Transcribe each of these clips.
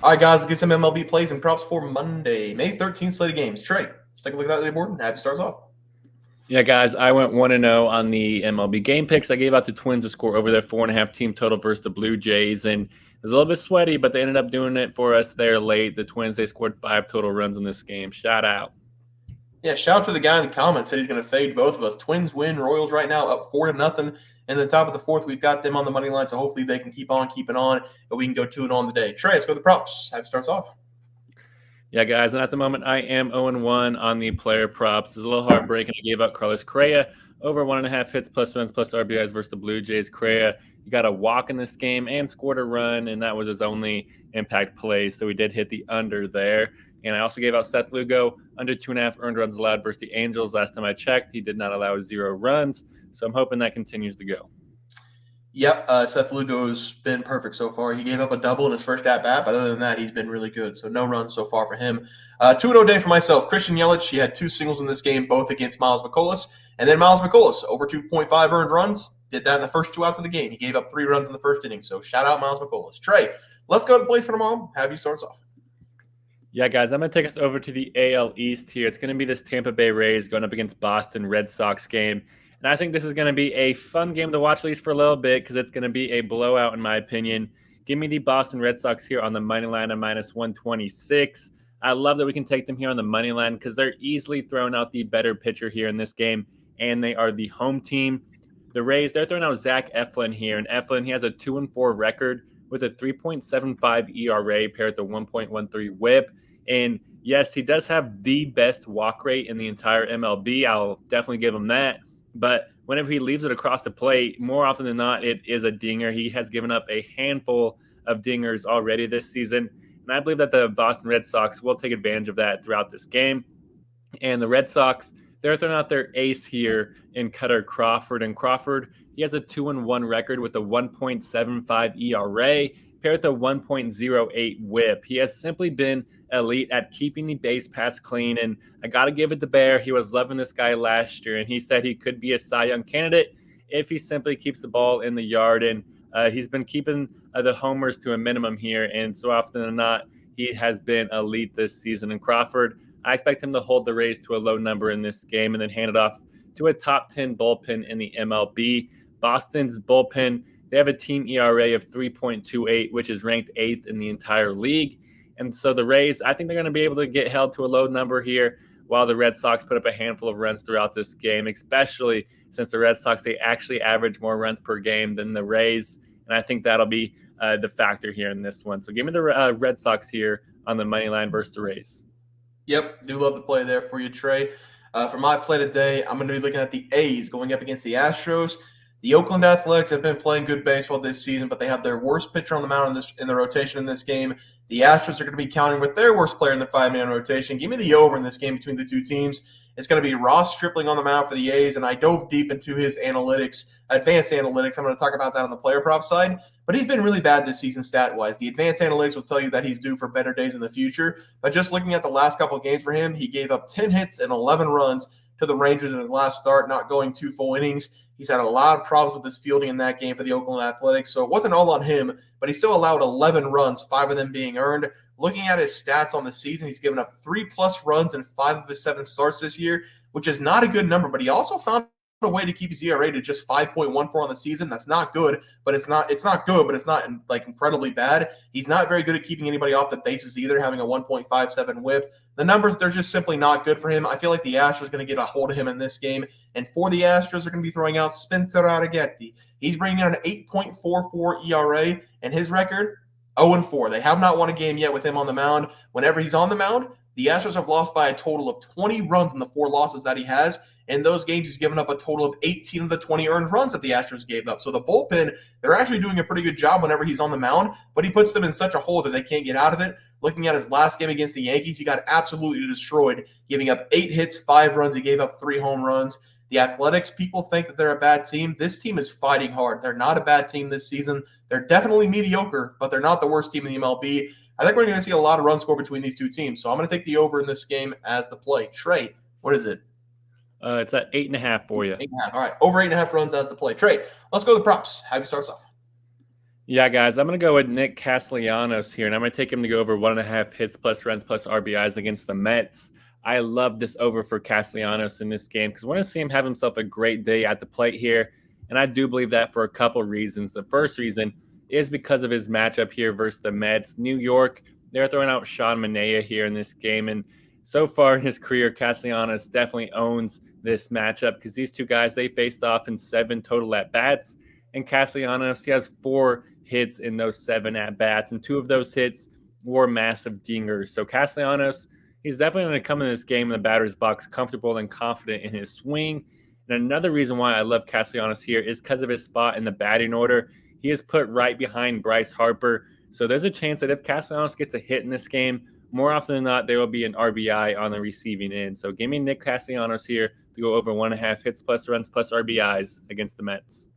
All right, guys, let's get some MLB plays and props for Monday, May 13th slate of games. Trey, let's take a look at that leaderboard and have you start us off. Yeah, guys, I went 1-0 on the MLB game picks. I gave out the Twins a score over their 4.5 team total versus the Blue Jays, and it was a little bit sweaty, but they ended up doing it for us there late. The Twins, they scored 5 total runs in this game. Shout out. Yeah, shout out to the guy in the comments said he's going to fade both of us. Twins win, Royals right now up 4-0. And the top of the fourth, we've got them on the money line, so hopefully they can keep on keeping on, and we can go 2-0 on the day. Trey, let's go to the props. Have you start us off. Yeah, guys, and at the moment, I am 0-1 on the player props. It's a little heartbreaking. I gave out Carlos Correa over 1.5 hits plus runs plus RBIs versus the Blue Jays. Correa, he got a walk in this game and scored a run, and that was his only impact play, so we did hit the under there. And I also gave out Seth Lugo under 2.5 earned runs allowed versus the Angels. Last time I checked, he did not allow 0 runs, so I'm hoping that continues to go. Yep, Seth Lugo's been perfect so far. He gave up a double in his first at-bat, but other than that, he's been really good. So no runs so far for him. 2-0 day for myself. Christian Yelich, he had 2 singles in this game, both against Miles McCollum. And then Miles McCollum, over 2.5 earned runs, did that in the first 2 outs of the game. He gave up 3 runs in the first inning. So shout out Miles McCollum. Trey, let's go to the place for tomorrow. Have you start us off. Yeah, guys, I'm going to take us over to the AL East here. It's going to be this Tampa Bay Rays going up against Boston Red Sox game. And I think this is going to be a fun game to watch, at least for a little bit, because it's going to be a blowout, in my opinion. Give me the Boston Red Sox here on the money line at minus 126. I love that we can take them here on the money line because they're easily throwing out the better pitcher here in this game, and they are the home team. The Rays, they're throwing out Zach Eflin here, and Eflin, he has a 2-4 record with a 3.75 ERA paired to 1.13 WHIP. And yes, he does have the best walk rate in the entire MLB. I'll definitely give him that. But whenever he leaves it across the plate, more often than not, it is a dinger. He has given up a handful of dingers already this season. And I believe that the Boston Red Sox will take advantage of that throughout this game. And the Red Sox, they're throwing out their ace here in Cutter Crawford. And Crawford, he has a 2-1 record with a 1.75 ERA paired with a 1.08 WHIP. He has simply been elite at keeping the base paths clean, and I got to give it to Bear. He was loving this guy last year, and he said he could be a Cy Young candidate if he simply keeps the ball in the yard, and he's been keeping the homers to a minimum here, and so often than not, he has been elite this season. And Crawford, I expect him to hold the Rays to a low number in this game and then hand it off to a top 10 bullpen in the MLB. Boston's bullpen, they have a team ERA of 3.28, which is ranked 8th in the entire league. And so the Rays, I think they're going to be able to get held to a low number here while the Red Sox put up a handful of runs throughout this game, especially since the Red Sox, they actually average more runs per game than the Rays. And I think that'll be the factor here in this one. So give me the Red Sox here on the money line versus the Rays. Yep, do love the play there for you, Trey. For my play today, I'm going to be looking at the A's going up against the Astros. The Oakland Athletics have been playing good baseball this season, but they have their worst pitcher on the mound in the rotation in this game. The Astros are going to be counting with their worst player in the 5-man rotation. Give me the over in this game between the two teams. It's going to be Ross Stripling on the mound for the A's, and I dove deep into his analytics, advanced analytics. I'm going to talk about that on the player prop side, but he's been really bad this season stat-wise. The advanced analytics will tell you that he's due for better days in the future, but just looking at the last couple of games for him, he gave up 10 hits and 11 runs to the Rangers in his last start, not going 2 full innings. He's had a lot of problems with his fielding in that game for the Oakland Athletics, so it wasn't all on him, but he still allowed 11 runs, 5 of them being earned. Looking at his stats on the season, he's given up 3+ runs in 5 of his 7 starts this year, which is not a good number, but he also found a way to keep his ERA to just 5.14 on the season. That's not good, but it's not good, but it's not like incredibly bad. He's not very good at keeping anybody off the bases either, having a 1.57 WHIP. The numbers, they're just simply not good for him. I feel like the Astros are going to get a hold of him in this game, and for the Astros, they're going to be throwing out Spencer Arrighetti. He's bringing in an 8.44 ERA, and his record, 0-4. They have not won a game yet with him on the mound. Whenever he's on the mound, the Astros have lost by a total of 20 runs in the 4 losses that he has. In those games, he's given up a total of 18 of the 20 earned runs that the Astros gave up. So the bullpen, they're actually doing a pretty good job whenever he's on the mound, but he puts them in such a hole that they can't get out of it. Looking at his last game against the Yankees, he got absolutely destroyed, giving up 8 hits, 5 runs. He gave up 3 home runs. The Athletics, people think that they're a bad team. This team is fighting hard. They're not a bad team this season. They're definitely mediocre, but they're not the worst team in the MLB. I think we're going to see a lot of run score between these two teams. So I'm going to take the over in this game as the play. Trey, what is it? It's at 8.5 for you. 8.5. All right, over 8.5 runs as the play. Trey, let's go to the props. Have you start us off? Yeah, guys, I'm going to go with Nick Castellanos here, and I'm going to take him to go over 1.5 hits plus runs plus RBIs against the Mets. I love this over for Castellanos in this game because I want to see him have himself a great day at the plate here. And I do believe that for a couple reasons. The first reason is because of his matchup here versus the Mets. New York, they're throwing out Sean Manaea here in this game. And so far in his career, Castellanos definitely owns this matchup because these two guys, they faced off in 7 total at-bats. And Castellanos, he has 4 hits in those 7 at-bats, and 2 of those hits were massive dingers. So Castellanos, he's definitely going to come in this game in the batter's box comfortable and confident in his swing. And another reason why I love Castellanos here is because of his spot in the batting order. He is put right behind Bryce Harper. So there's a chance that if Castellanos gets a hit in this game, more often than not, there will be an RBI on the receiving end. So give me Nick Castellanos here to go over 1.5 hits plus runs plus RBIs against the Mets.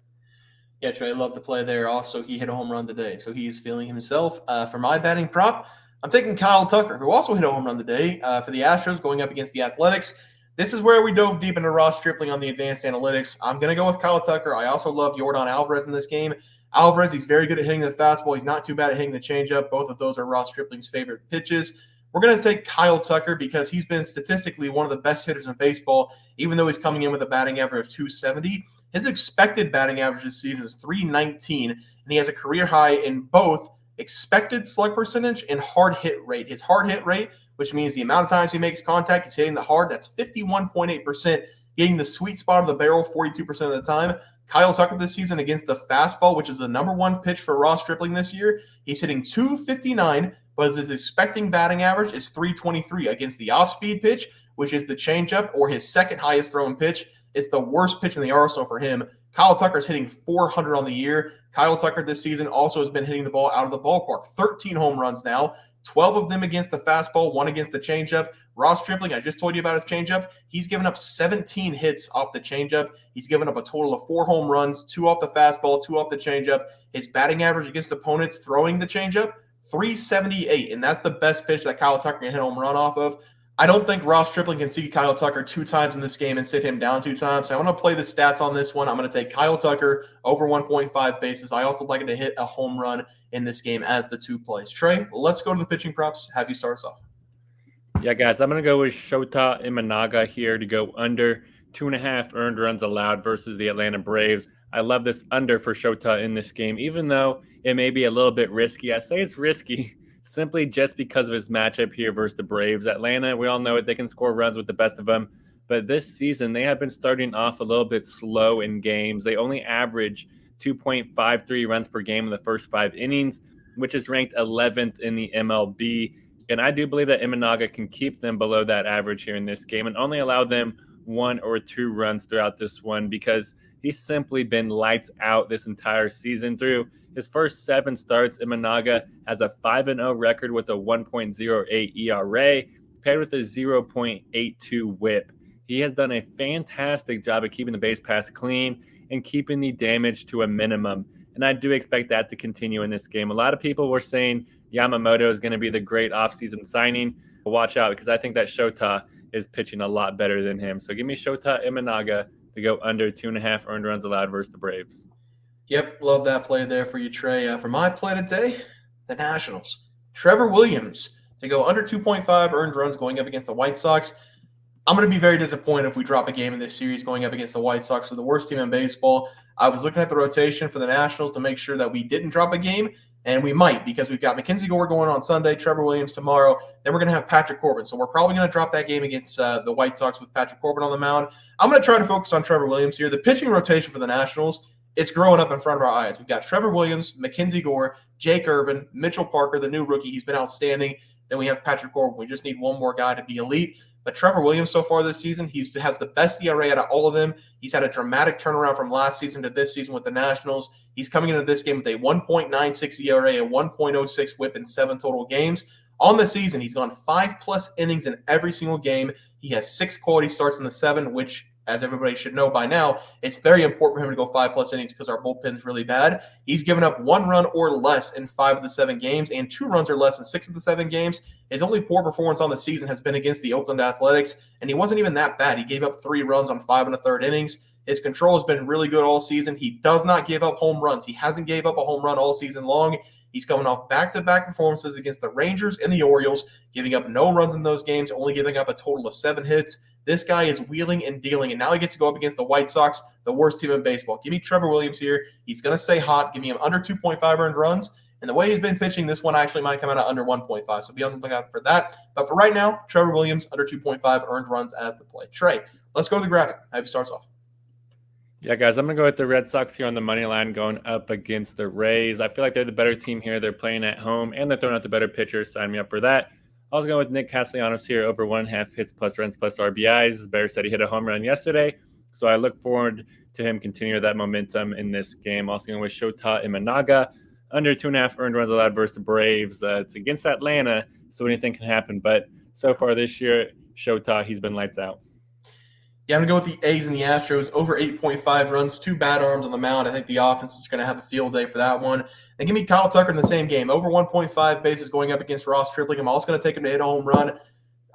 Yeah, Trey, I love the play there. Also, he hit a home run today, so he's feeling himself. For my batting prop, I'm taking Kyle Tucker, who also hit a home run today for the Astros going up against the Athletics. This is where we dove deep into Ross Stripling on the advanced analytics. I'm going to go with Kyle Tucker. I also love Yordan Alvarez in this game. Alvarez, he's very good at hitting the fastball. He's not too bad at hitting the changeup. Both of those are Ross Stripling's favorite pitches. We're going to take Kyle Tucker because he's been statistically one of the best hitters in baseball, even though he's coming in with a batting average of 270. His expected batting average this season is 319, and he has a career high in both expected slug percentage and hard hit rate. His hard hit rate, which means the amount of times he makes contact, he's hitting the hard, that's 51.8%, getting the sweet spot of the barrel 42% of the time. Kyle Tucker this season against the fastball, which is the number 1 pitch for Ross Stripling this year, he's hitting 259, but his expecting batting average is 323 against the off-speed pitch, which is the changeup, or his second highest thrown pitch. It's the worst pitch in the arsenal for him. Kyle Tucker's hitting 400 on the year. Kyle Tucker this season also has been hitting the ball out of the ballpark. 13 home runs now, 12 of them against the fastball, 1 against the changeup. Ross Stripling, I just told you about his changeup. He's given up 17 hits off the changeup. He's given up a total of 4 home runs, 2 off the fastball, 2 off the changeup. His batting average against opponents throwing the changeup, 378, and that's the best pitch that Kyle Tucker can hit a home run off of. I don't think Ross Stripling can see Kyle Tucker 2 times in this game and sit him down 2 times. So I'm going to play the stats on this one. I'm going to take Kyle Tucker over 1.5 bases. I also like him to hit a home run in this game as the 2 plays. Trey, let's go to the pitching props. Have you start us off? Yeah, guys, I'm going to go with Shota Imanaga here to go under 2.5 earned runs allowed versus the Atlanta Braves. I love this under for Shota in this game, even though it may be a little bit risky. I say it's risky simply just because of his matchup here versus the Braves. Atlanta, we all know it, they can score runs with the best of them. But this season, they have been starting off a little bit slow in games. They only average 2.53 runs per game in the first 5 innings, which is ranked 11th in the MLB. And I do believe that Imanaga can keep them below that average here in this game and only allow them 1 or 2 runs throughout this one because he's simply been lights out this entire season. Through his first 7 starts, Imanaga has a 5-0 record with a 1.08 ERA paired with a 0.82 whip. He has done a fantastic job of keeping the base paths clean and keeping the damage to a minimum. And I do expect that to continue in this game. A lot of people were saying Yamamoto is going to be the great offseason signing. But watch out because I think that Shota is pitching a lot better than him. So give me Shota Imanaga to go under 2.5 earned runs allowed versus the Braves. Yep, love that play there for you, Trey. For my play today, the Nationals. Trevor Williams to go under 2.5 earned runs going up against the White Sox. I'm going to be very disappointed if we drop a game in this series going up against the White Sox, so the worst team in baseball. I was looking at the rotation for the Nationals to make sure that we didn't drop a game, and we might because we've got Mackenzie Gore going on Sunday, Trevor Williams tomorrow. Then we're going to have Patrick Corbin. So we're probably going to drop that game against the White Sox with Patrick Corbin on the mound. I'm going to try to focus on Trevor Williams here. The pitching rotation for the Nationals, it's growing up in front of our eyes. We've got Trevor Williams, Mackenzie Gore, Jake Irvin, Mitchell Parker, the new rookie. He's been outstanding. Then we have Patrick Corbin. We just need one more guy to be elite. But Trevor Williams so far this season, he has the best ERA out of all of them. He's had a dramatic turnaround from last season to this season with the Nationals. He's coming into this game with a 1.96 ERA, a 1.06 whip in 7 total games. On the season, he's gone 5+ innings in every single game. He has 6 quality starts in the 7, which, as everybody should know by now, it's very important for him to go 5+ innings because our bullpen is really bad. He's given up 1 run or less in 5 of the 7 games and 2 runs or less in 6 of the 7 games. His only poor performance on the season has been against the Oakland Athletics, and he wasn't even that bad. He gave up 3 runs on 5 1/3 innings. His control has been really good all season. He does not give up home runs. He hasn't gave up a home run all season long. He's coming off back-to-back performances against the Rangers and the Orioles, giving up no runs in those games, only giving up a total of 7 hits. This guy is wheeling and dealing, and now he gets to go up against the White Sox, the worst team in baseball. Give me Trevor Williams here. He's going to stay hot. Give me him under 2.5 earned runs. And the way he's been pitching, this one actually might come out at under 1.5. So be on the lookout for that. But for right now, Trevor Williams, under 2.5 earned runs as the play. Trey, let's go to the graphic. How he starts off. Yeah, guys, I'm going to go with the Red Sox here on the money line going up against the Rays. I feel like they're the better team here. They're playing at home, and they're throwing out the better pitchers. Sign me up for that. I was going with Nick Castellanos here, over 1.5 hits plus runs plus RBIs. Bear said he hit a home run yesterday, so I look forward to him continuing that momentum in this game. Also going with Shota Imanaga, under 2.5 earned runs allowed versus the Braves. It's against Atlanta, so anything can happen. But so far this year, Shota, he's been lights out. Yeah, I'm going to go with the A's and the Astros, over 8.5 runs, 2 bad arms on the mound. I think the offense is going to have a field day for that one. And give me Kyle Tucker in the same game, over 1.5 bases going up against Ross Stripling. I'm also going to take him to hit a home run.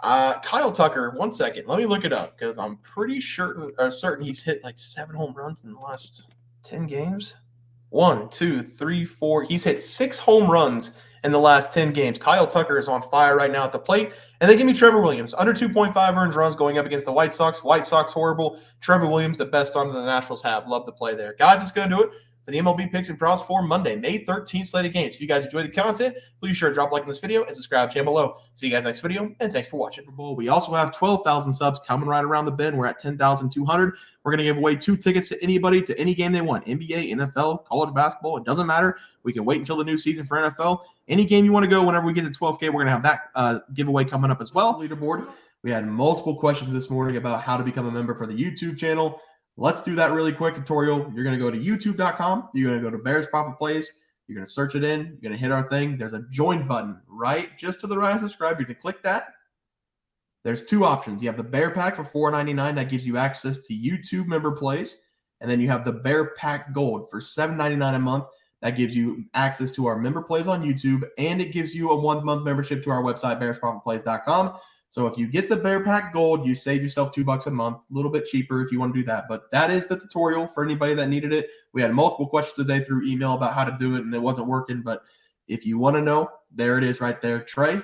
Kyle Tucker, one second. Let me look it up because I'm pretty certain he's hit like 7 home runs in the last 10 games. 1, 2, 3, 4. He's hit 6 home runs in the last 10 games. Kyle Tucker is on fire right now at the plate. And then give me Trevor Williams, under 2.5 earned runs going up against the White Sox. White Sox horrible. Trevor Williams, the best arm that the Nationals have. Love the play there. Guys, that's going to do it for the MLB Picks and Props for Monday, May 13th slate of games. If you guys enjoyed the content, please sure to drop a like on this video and subscribe to the channel below. See you guys next video, and thanks for watching. We also have 12,000 subs coming right around the bend. We're at 10,200. We're going to give away 2 tickets to anybody to any game they want. NBA, NFL, college basketball. It doesn't matter. We can wait until the new season for NFL. Any game you want to go, whenever we get to 12K, we're going to have that giveaway coming up as well. Leaderboard. We had multiple questions this morning about how to become a member for the YouTube channel. Let's do that really quick tutorial. You're going to go to youtube.com. You're going to go to Bears Profit Plays. You're going to search it in. You're going to hit our thing. There's a join button right just to the right of subscribe. You can click that. There's 2 options. You have the Bear Pack for $4.99. That gives you access to YouTube member plays. And then you have the Bear Pack Gold for $7.99 a month. That gives you access to our member plays on YouTube, and it gives you a 1-month membership to our website, bearsprofitplays.com. So if you get the Bear Pack Gold, you save yourself $2 a month, a little bit cheaper if you want to do that. But that is the tutorial for anybody that needed it. We had multiple questions today through email about how to do it, and it wasn't working. But if you want to know, there it is right there. Trey,